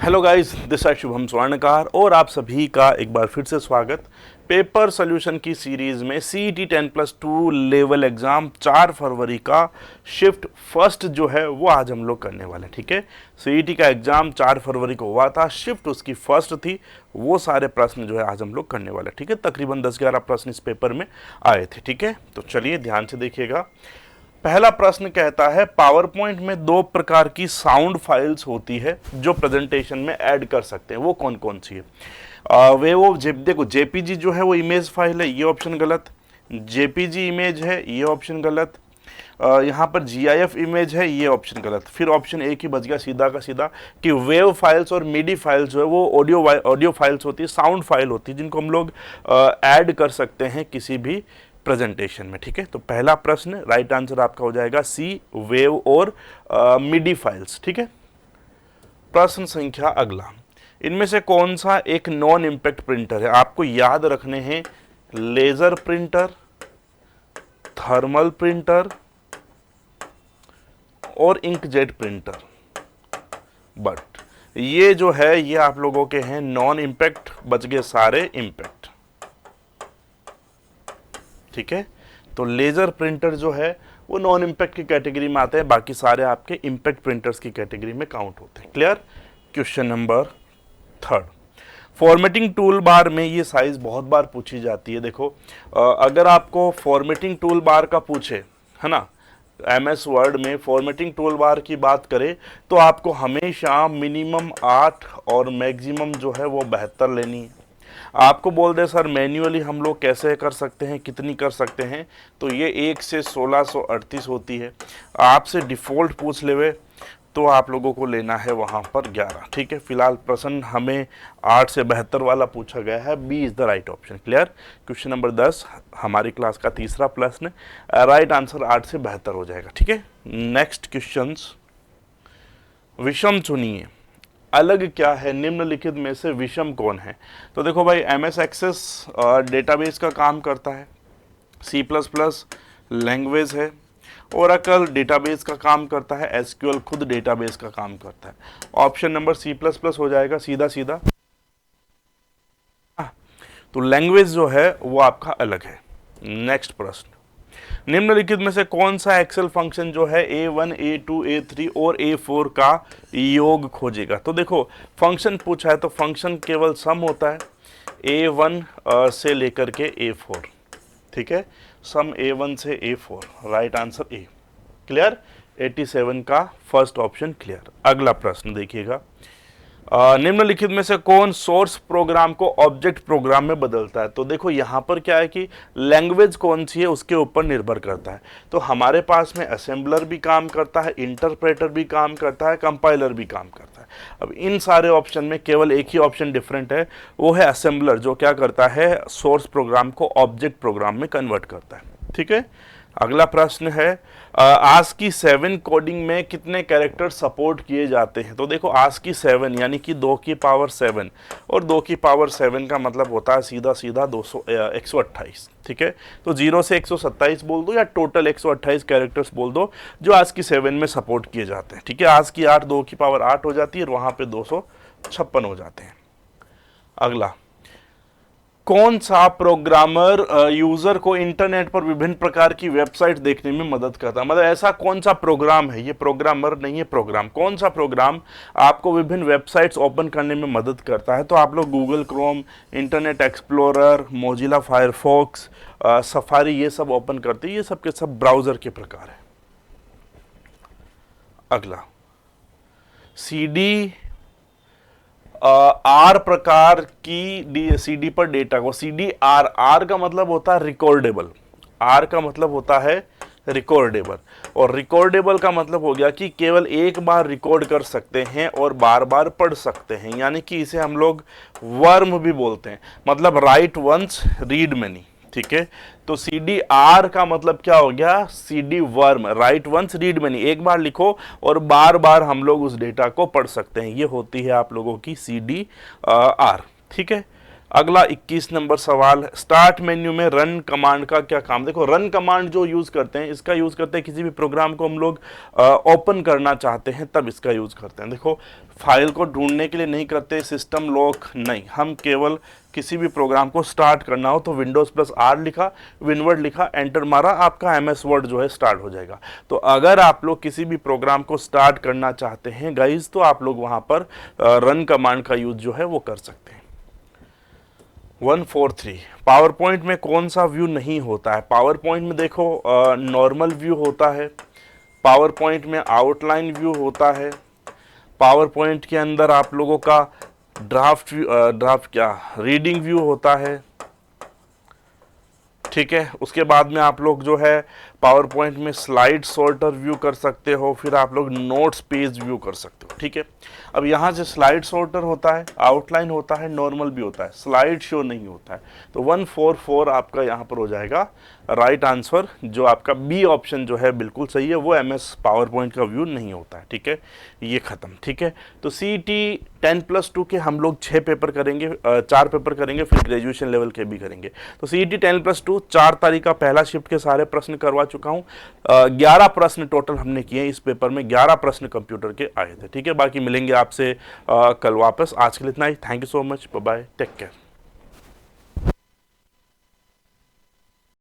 Hello guys, this है शुभम स्वर्णकार और आप सभी का एक बार फिर से स्वागत। पेपर सोल्यूशन की सीरीज में CET 10+2 लेवल एग्जाम 4 फरवरी का शिफ्ट फर्स्ट जो है वो आज हम लोग करने वाले हैं। ठीक है, CET का एग्जाम 4 फरवरी को हुआ था, शिफ्ट उसकी फर्स्ट थी। वो सारे प्रश्न जो है आज हम लोग करने वाले हैं। ठीक है, तकरीबन 10-11 प्रश्न इस पेपर में आए थे। ठीक है, तो चलिए ध्यान से देखिएगा। पहला प्रश्न कहता है पावर पॉइंट में दो प्रकार की साउंड फाइल्स होती है जो प्रेजेंटेशन में ऐड कर सकते हैं, वो कौन कौन सी है? देखो, जेपीजी जो है वो इमेज फाइल है, ये ऑप्शन गलत। जेपीजी इमेज है, ये ऑप्शन गलत। यहाँ पर GIF इमेज है, ये ऑप्शन गलत। फिर ऑप्शन एक ही बच गया सीधा का सीधा कि वेव फाइल्स और मिडी फाइल्स जो है वो ऑडियो फाइल्स होती है, साउंड फाइल होती है, जिनको हम लोग ऐड कर सकते हैं किसी भी प्रेजेंटेशन में। ठीक है, तो पहला प्रश्न राइट आंसर आपका हो जाएगा सी, वेव और मिडी फाइल्स। ठीक है, प्रश्न संख्या अगला, इनमें से कौन सा एक नॉन इंपैक्ट प्रिंटर है? आपको याद रखने हैं लेजर प्रिंटर, थर्मल प्रिंटर और इंकजेट प्रिंटर। बट ये जो है ये आप लोगों के हैं नॉन इंपैक्ट, बच गए सारे इंपैक्ट। ठीक है, तो लेजर प्रिंटर जो है वो नॉन इंपैक्ट की कैटेगरी में आते हैं, बाकी सारे आपके इंपैक्ट प्रिंटर्स की कैटेगरी में काउंट होते हैं। Clear? Question number 3, formatting tool bar में ये साइज बहुत बार पूछी जाती है। देखो, अगर आपको फॉर्मेटिंग टूल बार का पूछे, है ना, MS वर्ड में फॉर्मेटिंग टूल बार की बात करें तो आपको हमेशा मिनिमम 8 और मैक्सिमम जो है वो 72 लेनी है। आपको बोल दे सर मैन्युअली हम लोग कैसे कर सकते हैं, कितनी कर सकते हैं, तो ये 1 से 1638 होती है। आपसे डिफ़ॉल्ट पूछ लेवे तो आप लोगों को लेना है वहाँ पर 11। ठीक है, फिलहाल प्रश्न हमें 8 से 72 वाला पूछा गया है, B is the right option. Clear? Question number 10 हमारी क्लास का तीसरा प्रश्न, राइट आंसर 8 से 72 हो जाएगा। ठीक है, नेक्स्ट क्वेश्चंस, विषम चुनिए, अलग क्या है, निम्नलिखित में से विषम कौन है? तो देखो भाई, MS एक्सेस डेटाबेस का काम करता है, C++ लैंग्वेज है, ओरेकल डेटाबेस का काम करता है, SQL खुद डेटाबेस का काम करता है। ऑप्शन नंबर C++ हो जाएगा सीधा सीधा। तो लैंग्वेज जो है वो आपका अलग है। नेक्स्ट प्रश्न, निम्नलिखित में से कौन सा एक्सेल फंक्शन जो है A1, A2, A3 और A4 का योग खोजेगा? तो देखो, फंक्शन पूछा है तो फंक्शन केवल सम होता है A1 से लेकर के A4। ठीक है, सम A1 से A4, right answer A. Clear? 87 का फर्स्ट ऑप्शन क्लियर। अगला प्रश्न देखिएगा, निम्नलिखित में से कौन सोर्स प्रोग्राम को ऑब्जेक्ट प्रोग्राम में बदलता है? तो देखो यहाँ पर क्या है कि लैंग्वेज कौन सी है उसके ऊपर निर्भर करता है। तो हमारे पास में असेंबलर भी काम करता है, इंटरप्रेटर भी काम करता है, कंपाइलर भी काम करता है। अब इन सारे ऑप्शन में केवल एक ही ऑप्शन डिफरेंट है, वो है असेंबलर, जो क्या करता है, सोर्स प्रोग्राम को ऑब्जेक्ट प्रोग्राम में कन्वर्ट करता है। ठीक है, अगला प्रश्न है, ASCII 7 कोडिंग में कितने कैरेक्टर सपोर्ट किए जाते हैं? तो देखो, ASCII 7 यानी कि 2 की पावर 7, और 2 की पावर 7 का मतलब होता है सीधा सीधा 128। ठीक है, तो 0 से 127 बोल दो या टोटल 128 कैरेक्टर्स बोल दो जो ASCII 7 में सपोर्ट किए जाते हैं। ठीक है, ASCII 8 2 की पावर 8 हो जाती है और वहाँ पे 256 हो जाते हैं। अगला, कौन सा प्रोग्रामर यूजर को इंटरनेट पर विभिन्न प्रकार की वेबसाइट देखने में मदद करता है? मतलब ऐसा कौन सा प्रोग्राम है, ये प्रोग्रामर नहीं है, प्रोग्राम, कौन सा प्रोग्राम आपको विभिन्न वेबसाइट्स ओपन करने में मदद करता है? तो आप लोग Google Chrome, internet explorer, Mozilla Firefox, safari, ये सब ओपन करते हैं। ये सब के सब ब्राउजर के प्रकार है। अगला, CD आर प्रकार की CD पर डेटा को, CDR, आर का मतलब होता है रिकॉर्डेबल, आर का मतलब होता है रिकॉर्डेबल, और रिकॉर्डेबल का मतलब हो गया कि केवल एक बार रिकॉर्ड कर सकते हैं और बार बार पढ़ सकते हैं, यानी कि इसे हम लोग वर्म भी बोलते हैं, मतलब राइट वंस रीड मेनी। ठीक है, तो CDR का मतलब क्या हो गया, CD worm, write once read many, एक बार लिखो और बार बार हम लोग उस डेटा को पढ़ सकते हैं। ये होती है आप लोगों की CDR। ठीक है, अगला 21 नंबर सवाल, स्टार्ट मेन्यू में रन कमांड का क्या काम। देखो रन कमांड जो यूज करते हैं, इसका यूज करते हैं किसी भी प्रोग्राम को हम लोग ओपन करना चाहते हैं तब इसका यूज करते हैं। देखो फाइल को ढूंढने के लिए नहीं करते, सिस्टम लॉक नहीं, हम केवल किसी भी प्रोग्राम को स्टार्ट करना हो तो विंडोज प्लस आर लिखा, विनवर्ड लिखा, एंटर मारा, आपका एमएस वर्ड जो है स्टार्ट हो जाएगा। तो अगर आप लोग किसी भी प्रोग्राम को स्टार्ट करना चाहते हैं गाइज, तो आप लोग वहां पर रन कमांड का यूज जो है वो कर सकते हैं। 143, पावर पॉइंट में कौन सा व्यू नहीं होता है। पावर पॉइंट में देखो नॉर्मल व्यू होता है, पावर पॉइंट में आउटलाइन व्यू होता है, पावर पॉइंट के अंदर आप लोगों का ड्राफ्ट क्या रीडिंग व्यू होता है, ठीक है। उसके बाद में आप लोग जो है पावर पॉइंट में स्लाइड सॉर्टर व्यू कर सकते हो, फिर आप लोग नोट्स पेज व्यू कर सकते हो, ठीक है। अब यहाँ से स्लाइड सॉर्टर होता है, आउटलाइन होता है, नॉर्मल भी होता है, स्लाइड शो नहीं होता है। तो 144 आपका यहाँ पर हो जाएगा राइट आंसर। जो आपका बी ऑप्शन जो है बिल्कुल सही है, वो एमएस पावर पॉइंट का व्यू नहीं होता है, ठीक है। ये खत्म, ठीक है। तो CET 10+2 के हम लोग 6 पेपर करेंगे, 4 पेपर करेंगे, फिर ग्रेजुएशन लेवल के भी करेंगे। तो CET 10+2 4 तारीख का पहला शिफ्ट के सारे प्रश्न करवा चुका हूँ। 11 प्रश्न टोटल हमने किए इस पेपर में, 11 प्रश्न कंप्यूटर के आए थे, ठीक है। बाकी मिलेंगे आपसे कल वापस। आज के लिए इतना ही। Thank you so much, bye bye, take care.